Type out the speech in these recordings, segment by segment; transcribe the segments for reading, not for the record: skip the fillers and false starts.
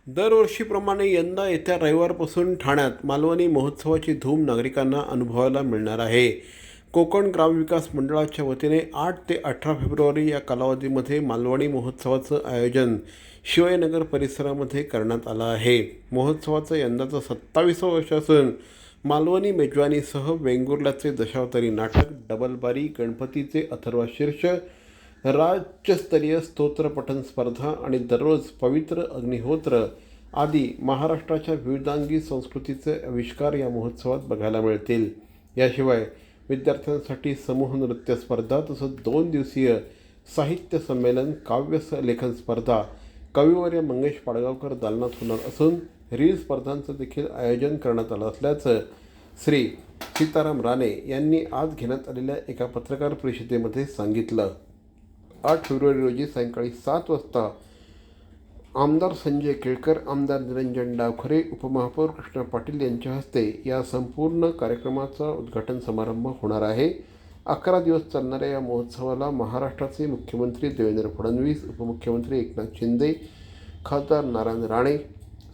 दरवर्षीप्रमाणे यंदा येत्या रविवारपासून ठाण्यात मालवणी महोत्सवाची धूम नागरिकांना अनुभवायला मिळणार आहे. कोकण ग्रामविकास मंडळाच्या वतीने 8 ते 18 फेब्रुवारी या कालावधीमध्ये मालवणी महोत्सवाचं आयोजन शिवाजीनगर परिसरामध्ये करण्यात आलं आहे. महोत्सवाचं यंदाचं 27वं वर्ष असून मालवणी मेजवानीसह वेंगुर्ल्याचे दशावतारी नाटक, डबलबारी, गणपतीचे अथर्वशीर्ष, राज्यस्तरीय स्तोत्रपठण स्पर्धा आणि दररोज पवित्र अग्निहोत्र आदी महाराष्ट्राच्या विविधांगी संस्कृतीचे आविष्कार या महोत्सवात बघायला मिळतील. याशिवाय विद्यार्थ्यांसाठी समूह नृत्य स्पर्धा तसंच 2 दिवसीय साहित्य संमेलन, काव्य लेखन स्पर्धा कविवर्य मंगेश पाडगावकर दालनात होणार असून रील स्पर्धांचं देखील आयोजन करण्यात आलं असल्याचं श्री सीताराम राणे यांनी आज घेण्यात आलेल्या एका पत्रकार परिषदेमध्ये सांगितलं. 8 फेब्रुवारी रोजी सायंकाळी 7 वाजता आमदार संजय केळकर, आमदार निरंजन डावखरे, उपमहापौर कृष्णा पाटील यांच्या हस्ते या संपूर्ण कार्यक्रमाचा उद्घाटन समारंभ होणार आहे. 11 दिवस चालणाऱ्या या महोत्सवाला महाराष्ट्राचे मुख्यमंत्री देवेंद्र फडणवीस, उपमुख्यमंत्री एकनाथ शिंदे, खासदार नारायण राणे,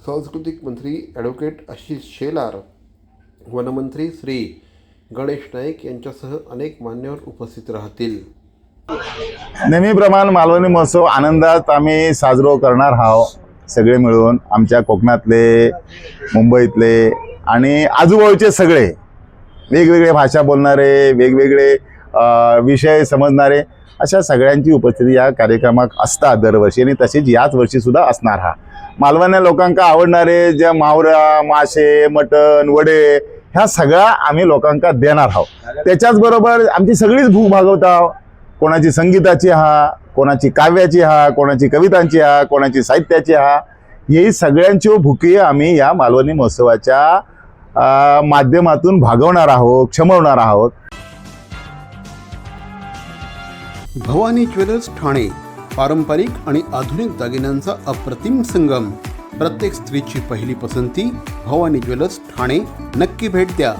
सांस्कृतिक मंत्री ॲडव्होकेट आशिष शेलार, वनमंत्री श्री गणेश नाईक यांच्यासह अनेक मान्यवर उपस्थित राहतील. नेहमीप्रमाणे मालवणी महोत्सव आनंदात आम्ही साजरा करणार आहोत. सगळे मिळून आमच्या कोकणातले, मुंबईतले आणि आजूबाजूचे सगळे वेगवेगळे भाषा बोलणारे, वेगवेगळे विषय समजणारे अशा सगळ्यांची उपस्थिती या कार्यक्रमात असतात दरवर्षी आणि तसेच याच वर्षी सुद्धा असणार. हा मालवणी लोकांका आवडणारे ज्या मावरा, मासे, मटण, वडे ह्या सगळ्या आम्ही लोकांका देणार आहोत. त्याच्याच बरोबर आमची सगळीच भूक भागवता. कोणाची संगीताची हा, कोणाची काव्याची हा, कोणाची कवितांची हा, कोणाची साहित्याची हा, ही सगळ्यांची भुकी आम्ही या मालवणी महोत्सवाच्या माध्यमातून भागवणार आहोत, क्षमवणार आहोत. भवानी ज्वेलर्स ठाणे, पारंपरिक आणि आधुनिक दागिन्यांचा अप्रतिम संगम. प्रत्येक स्त्रीची पहिली पसंती भवानी ज्वेलर्स ठाणे. नक्की भेट द्या.